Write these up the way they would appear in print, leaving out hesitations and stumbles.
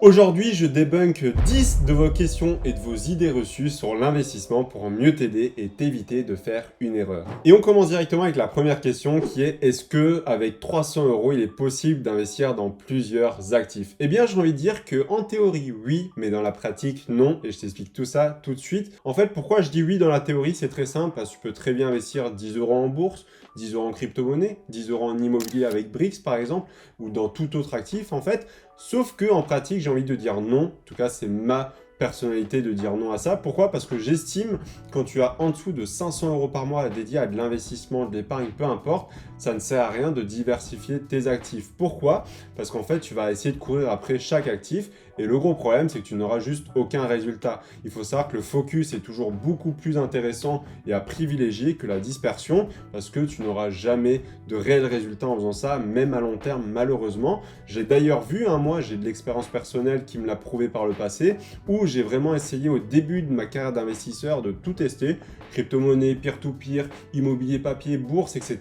Aujourd'hui, je débunk 10 de vos questions et de vos idées reçues sur l'investissement pour mieux t'aider et t'éviter de faire une erreur. Et on commence directement avec la première question qui est: est-ce que avec 300 €, il est possible d'investir dans plusieurs actifs? Eh bien, j'ai envie de dire que en théorie, oui, mais dans la pratique, non. Et je t'explique tout ça tout de suite. En fait, pourquoi je dis oui dans la théorie? C'est très simple, parce que tu peux très bien investir 10 € en bourse, 10 € en crypto-monnaie, 10 € en immobilier avec Brix par exemple, ou dans tout autre actif en fait. Sauf que en pratique, j'ai envie de dire non. En tout cas, c'est ma personnalité de dire non à ça. Pourquoi? Parce que j'estime, quand tu as en dessous de 500 € par mois dédiés à de l'investissement, de l'épargne, peu importe, ça ne sert à rien de diversifier tes actifs. Pourquoi? Parce qu'en fait, tu vas essayer de courir après chaque actif. Et le gros problème, c'est que tu n'auras juste aucun résultat. Il faut savoir que le focus est toujours beaucoup plus intéressant et à privilégier que la dispersion, parce que tu n'auras jamais de réels résultats en faisant ça, même à long terme, malheureusement. J'ai d'ailleurs vu, moi, j'ai de l'expérience personnelle qui me l'a prouvé par le passé, où j'ai vraiment essayé au début de ma carrière d'investisseur de tout tester, crypto-monnaie, peer-to-peer, immobilier papier, bourse, etc.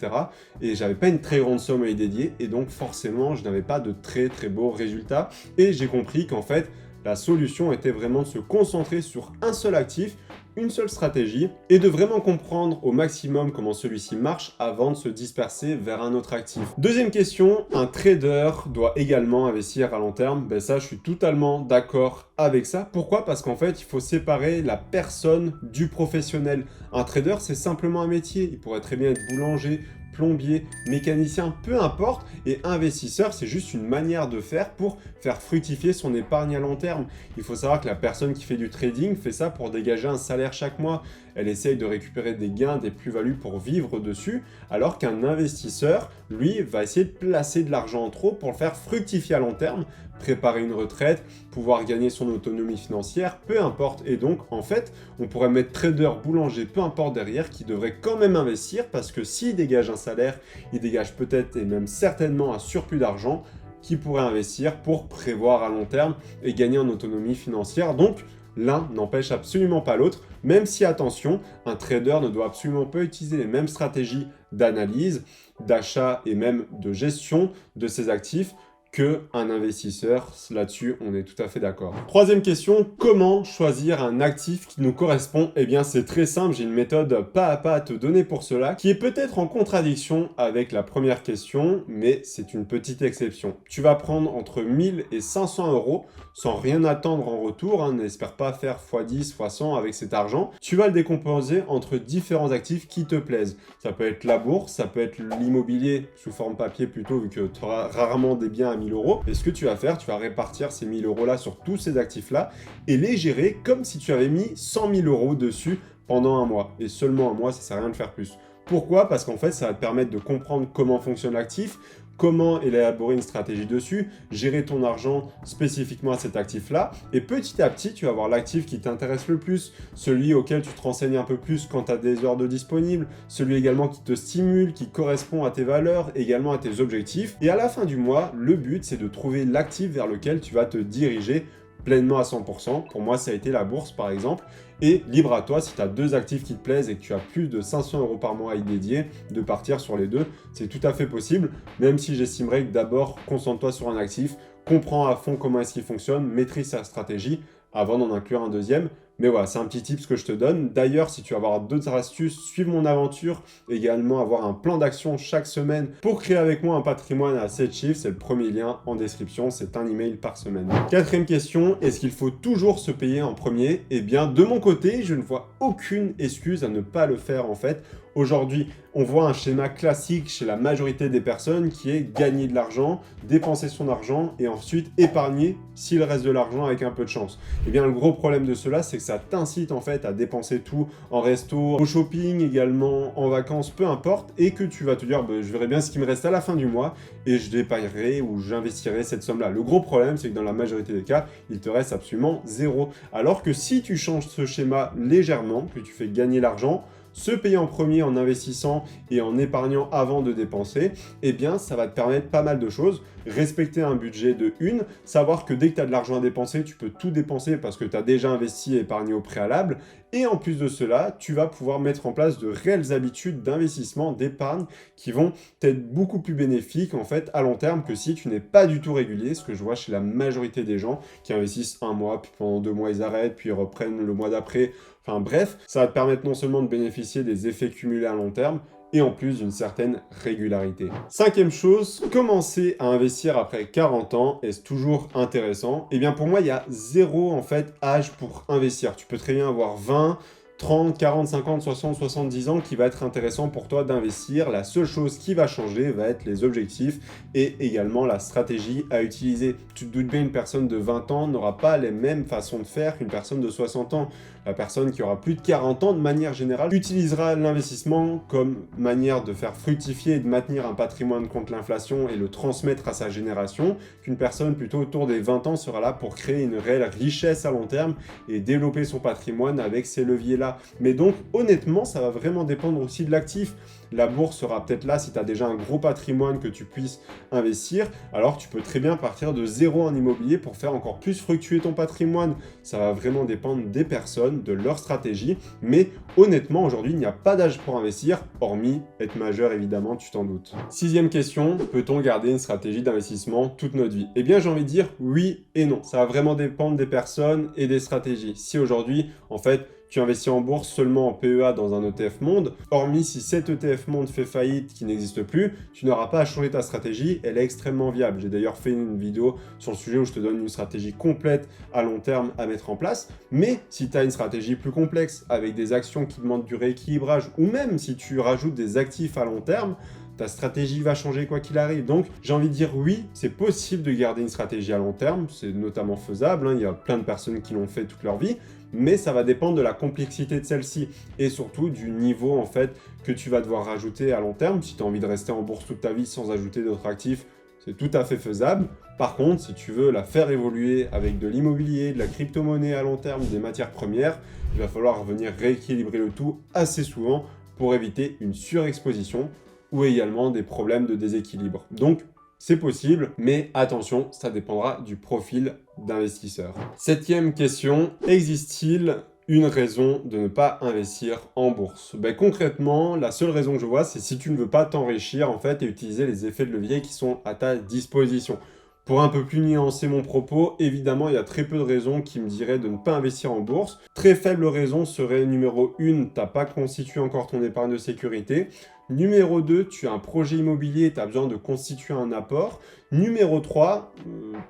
Et j'avais pas une très grande somme à y dédier, et donc forcément, je n'avais pas de très beaux résultats. Et j'ai compris qu'en fait, la solution était vraiment de se concentrer sur un seul actif, une seule stratégie, et de vraiment comprendre au maximum comment celui-ci marche avant de se disperser vers un autre actif. Deuxième question, un trader doit également investir à long terme. Ben ça, je suis totalement d'accord avec ça. Pourquoi? Parce qu'en fait, il faut séparer la personne du professionnel. Un trader, c'est simplement un métier. Il pourrait très bien être boulanger, plombier, mécanicien, peu importe. Et investisseur, c'est juste une manière de faire pour faire fructifier son épargne à long terme. Il faut savoir que la personne qui fait du trading fait ça pour dégager un salaire chaque mois. Elle essaye de récupérer des gains, des plus-values pour vivre dessus, alors qu'un investisseur, lui, va essayer de placer de l'argent en trop pour le faire fructifier à long terme, préparer une retraite, pouvoir gagner son autonomie financière, peu importe. Et donc, en fait, on pourrait mettre trader, boulanger, peu importe derrière, qui devrait quand même investir, parce que s'il dégage un salaire, il dégage peut-être et même certainement un surplus d'argent qui pourrait investir pour prévoir à long terme et gagner en autonomie financière. Donc, l'un n'empêche absolument pas l'autre, même si, attention, un trader ne doit absolument pas utiliser les mêmes stratégies d'analyse, d'achat et même de gestion de ses actifs qu'un investisseur. Là-dessus, on est tout à fait d'accord. Troisième question, comment choisir un actif qui nous correspond? Eh bien, c'est très simple, j'ai une méthode pas à pas à te donner pour cela, qui est peut-être en contradiction avec la première question, mais c'est une petite exception. Tu vas prendre entre 1000 et 500 € sans rien attendre en retour, n'espère pas faire x10, x100 avec cet argent. Tu vas le décomposer entre différents actifs qui te plaisent. Ça peut être la bourse, ça peut être l'immobilier sous forme papier plutôt, vu que tu auras rarement des biens à 1000 €. Et ce que tu vas faire, tu vas répartir ces 1000 € là sur tous ces actifs-là et les gérer comme si tu avais mis 100 000 € dessus pendant un mois. Et seulement un mois, ça sert à rien de faire plus. Pourquoi? Parce qu'en fait, ça va te permettre de comprendre comment fonctionne l'actif, comment élaborer une stratégie dessus, gérer ton argent spécifiquement à cet actif-là, et petit à petit, tu vas avoir l'actif qui t'intéresse le plus, celui auquel tu te renseignes un peu plus quand tu as des heures de disponible, celui également qui te stimule, qui correspond à tes valeurs, également à tes objectifs. Et à la fin du mois, le but, c'est de trouver l'actif vers lequel tu vas te diriger pleinement à 100%. Pour moi, ça a été la bourse, par exemple. Et libre à toi, si tu as deux actifs qui te plaisent et que tu as plus de 500 € par mois à y dédier, de partir sur les deux. C'est tout à fait possible, même si j'estimerais que d'abord, concentre-toi sur un actif, comprends à fond comment est-ce qu'il fonctionne, maîtrise sa stratégie avant d'en inclure un deuxième. Mais voilà, c'est un petit tip que je te donne. D'ailleurs, si tu veux avoir d'autres astuces, suive mon aventure. Également, avoir un plan d'action chaque semaine pour créer avec moi un patrimoine à 7 chiffres. C'est le premier lien en description. C'est un email par semaine. Quatrième question, est-ce qu'il faut toujours se payer en premier? Eh bien, de mon côté, je ne vois aucune excuse à ne pas le faire en fait. Aujourd'hui, on voit un schéma classique chez la majorité des personnes qui est gagner de l'argent, dépenser son argent et ensuite épargner s'il reste de l'argent avec un peu de chance. Eh bien, le gros problème de cela, c'est que ça t'incite en fait à dépenser tout en resto, au shopping également, en vacances, peu importe, et que tu vas te dire, je verrai bien ce qui me reste à la fin du mois et je dépaillerai ou j'investirai cette somme-là. Le gros problème, c'est que dans la majorité des cas, il te reste absolument zéro. Alors que si tu changes ce schéma légèrement, que tu fais gagner l'argent, se payer en premier en investissant et en épargnant avant de dépenser, eh bien ça va te permettre pas mal de choses. Respecter un budget de une, savoir que dès que tu as de l'argent à dépenser, tu peux tout dépenser parce que tu as déjà investi et épargné au préalable. Et en plus de cela, tu vas pouvoir mettre en place de réelles habitudes d'investissement, d'épargne qui vont être beaucoup plus bénéfiques en fait à long terme que si tu n'es pas du tout régulier, ce que je vois chez la majorité des gens qui investissent un mois, puis pendant 2 mois ils arrêtent, puis ils reprennent le mois d'après. Enfin bref, ça va te permettre non seulement de bénéficier des effets cumulés à long terme, et en plus d'une certaine régularité. Cinquième chose, commencer à investir après 40 ans, est-ce toujours intéressant? Eh bien pour moi, il y a zéro en fait âge pour investir. Tu peux très bien avoir 20, 30, 40, 50, 60, 70 ans qui va être intéressant pour toi d'investir. La seule chose qui va changer va être les objectifs et également la stratégie à utiliser. Tu te doutes bien, une personne de 20 ans n'aura pas les mêmes façons de faire qu'une personne de 60 ans. La personne qui aura plus de 40 ans, de manière générale, utilisera l'investissement comme manière de faire fructifier et de maintenir un patrimoine contre l'inflation et le transmettre à sa génération, qu'une personne plutôt autour des 20 ans sera là pour créer une réelle richesse à long terme et développer son patrimoine avec ces leviers-là. Mais donc, honnêtement, ça va vraiment dépendre aussi de l'actif. La bourse sera peut-être là si tu as déjà un gros patrimoine que tu puisses investir. Alors, tu peux très bien partir de zéro en immobilier pour faire encore plus fructuer ton patrimoine. Ça va vraiment dépendre des personnes, de leur stratégie. Mais honnêtement, aujourd'hui, il n'y a pas d'âge pour investir, hormis être majeur, évidemment, tu t'en doutes. Sixième question, peut-on garder une stratégie d'investissement toute notre vie? Eh bien, j'ai envie de dire oui et non. Ça va vraiment dépendre des personnes et des stratégies. Si aujourd'hui, en fait, tu investis en bourse seulement en PEA dans un ETF Monde, hormis si cet ETF Monde fait faillite qui n'existe plus, tu n'auras pas à changer ta stratégie, elle est extrêmement viable. J'ai d'ailleurs fait une vidéo sur le sujet où je te donne une stratégie complète à long terme à mettre en place, mais si tu as une stratégie plus complexe avec des actions qui demandent du rééquilibrage ou même si tu rajoutes des actifs à long terme, ta stratégie va changer quoi qu'il arrive. Donc, j'ai envie de dire oui, c'est possible de garder une stratégie à long terme, c'est notamment faisable, hein, il y a plein de personnes qui l'ont fait toute leur vie, mais ça va dépendre de la complexité de celle-ci et surtout du niveau en fait que tu vas devoir rajouter à long terme. Si tu as envie de rester en bourse toute ta vie sans ajouter d'autres actifs, c'est tout à fait faisable. Par contre, si tu veux la faire évoluer avec de l'immobilier, de la crypto-monnaie à long terme, des matières premières, il va falloir venir rééquilibrer le tout assez souvent pour éviter une surexposition ou également des problèmes de déséquilibre. Donc, c'est possible, mais attention, ça dépendra du profil d'investisseur. Septième question, existe-t-il une raison de ne pas investir en bourse? Concrètement, la seule raison que je vois, c'est si tu ne veux pas t'enrichir en fait et utiliser les effets de levier qui sont à ta disposition. Pour un peu plus nuancer mon propos, évidemment, il y a très peu de raisons qui me diraient de ne pas investir en bourse. Très faible raison serait numéro 1, tu n'as pas constitué encore ton épargne de sécurité. Numéro 2, tu as un projet immobilier, tu as besoin de constituer un apport. Numéro 3,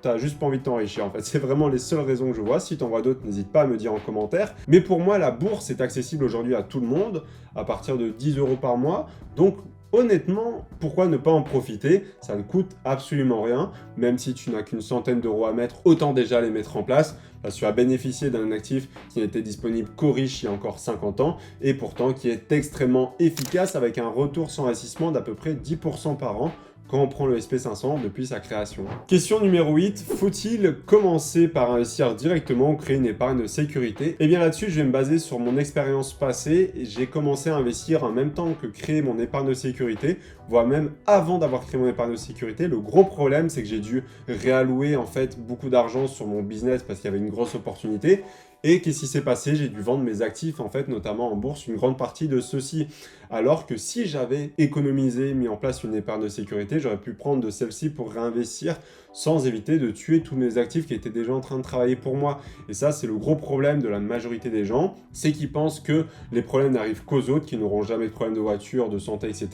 tu n'as juste pas envie de t'enrichir. En fait, c'est vraiment les seules raisons que je vois. Si tu en vois d'autres, n'hésite pas à me dire en commentaire. Mais pour moi, la bourse est accessible aujourd'hui à tout le monde, à partir de 10 € par mois. Donc, honnêtement, pourquoi ne pas en profiter? Ça ne coûte absolument rien, même si tu n'as qu'une centaine d'euros à mettre, autant déjà les mettre en place, parce que tu as bénéficié d'un actif qui n'était disponible qu'aux riches il y a encore 50 ans, et pourtant qui est extrêmement efficace avec un retour sur investissement d'à peu près 10% par an, quand on prend le SP500 depuis sa création. Question numéro 8, faut-il commencer par investir directement ou créer une épargne de sécurité? Et bien là-dessus, je vais me baser sur mon expérience passée. J'ai commencé à investir en même temps que créer mon épargne de sécurité, voire même avant d'avoir créé mon épargne de sécurité. Le gros problème, c'est que j'ai dû réallouer en fait beaucoup d'argent sur mon business parce qu'il y avait une grosse opportunité. Et qu'est-ce qui s'est passé? J'ai dû vendre mes actifs, en fait, notamment en bourse, une grande partie de ceux-ci. Alors que si j'avais économisé, mis en place une épargne de sécurité, j'aurais pu prendre de celle-ci pour réinvestir sans éviter de tuer tous mes actifs qui étaient déjà en train de travailler pour moi. Et ça, c'est le gros problème de la majorité des gens, c'est qu'ils pensent que les problèmes n'arrivent qu'aux autres, qui n'auront jamais de problème de voiture, de santé, etc.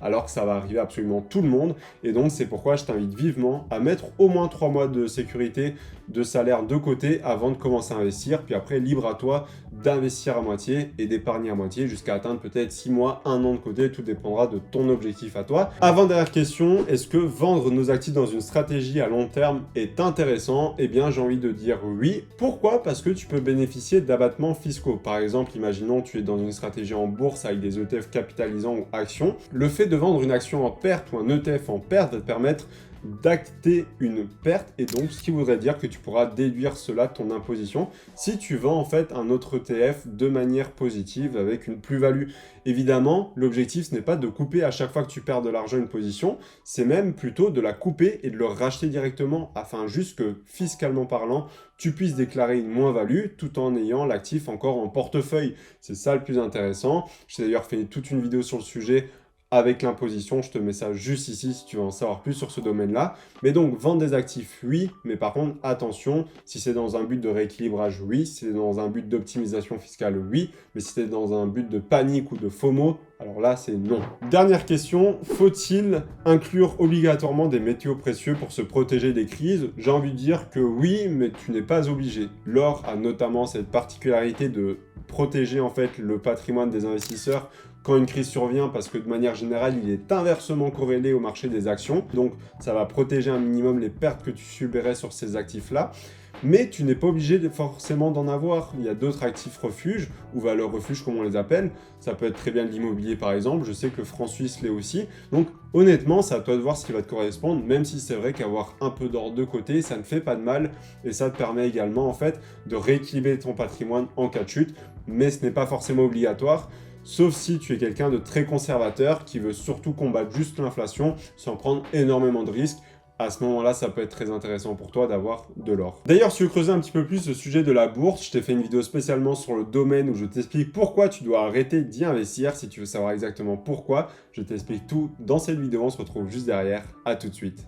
Alors que ça va arriver à absolument tout le monde. Et donc, c'est pourquoi je t'invite vivement à mettre au moins 3 mois de sécurité, de salaire de côté avant de commencer à investir. Puis après, libre à toi d'investir à moitié et d'épargner à moitié jusqu'à atteindre peut-être 6 mois, 1 an de côté. Tout dépendra de ton objectif à toi. Avant-dernière question, est-ce que vendre nos actifs dans une stratégie à long terme est intéressant? Eh bien, j'ai envie de dire oui. Pourquoi? Parce que tu peux bénéficier d'abattements fiscaux. Par exemple, imaginons tu es dans une stratégie en bourse avec des ETF capitalisants ou actions. Le fait de vendre une action en perte ou un ETF en perte va te permettre d'acter une perte, et donc ce qui voudrait dire que tu pourras déduire cela de ton imposition si tu vends en fait un autre ETF de manière positive avec une plus-value. Évidemment, l'objectif ce n'est pas de couper à chaque fois que tu perds de l'argent une position, c'est même plutôt de la couper et de le racheter directement afin juste que fiscalement parlant, tu puisses déclarer une moins-value tout en ayant l'actif encore en portefeuille. C'est ça le plus intéressant. J'ai d'ailleurs fait toute une vidéo sur le sujet avec l'imposition, je te mets ça juste ici si tu veux en savoir plus sur ce domaine-là. Mais donc, vendre des actifs, oui, mais par contre, attention, si c'est dans un but de rééquilibrage, oui, si c'est dans un but d'optimisation fiscale, oui, mais si c'est dans un but de panique ou de FOMO, alors là, c'est non. Dernière question, faut-il inclure obligatoirement des métaux précieux pour se protéger des crises? J'ai envie de dire que oui, mais tu n'es pas obligé. L'or a notamment cette particularité de protéger en fait le patrimoine des investisseurs quand une crise survient, parce que de manière générale, il est inversement corrélé au marché des actions. Donc, ça va protéger un minimum les pertes que tu subirais sur ces actifs-là. Mais tu n'es pas obligé forcément d'en avoir. Il y a d'autres actifs refuges, ou valeurs refuges comme on les appelle. Ça peut être très bien de l'immobilier par exemple. Je sais que Franc Suisse l'est aussi. Donc honnêtement, c'est à toi de voir ce qui va te correspondre, même si c'est vrai qu'avoir un peu d'or de côté, ça ne fait pas de mal. Et ça te permet également en fait de rééquilibrer ton patrimoine en cas de chute. Mais ce n'est pas forcément obligatoire. Sauf si tu es quelqu'un de très conservateur qui veut surtout combattre juste l'inflation sans prendre énormément de risques. À ce moment-là, ça peut être très intéressant pour toi d'avoir de l'or. D'ailleurs, si tu veux creuser un petit peu plus le sujet de la bourse, je t'ai fait une vidéo spécialement sur le domaine où je t'explique pourquoi tu dois arrêter d'y investir. Si tu veux savoir exactement pourquoi, je t'explique tout dans cette vidéo. On se retrouve juste derrière. À tout de suite.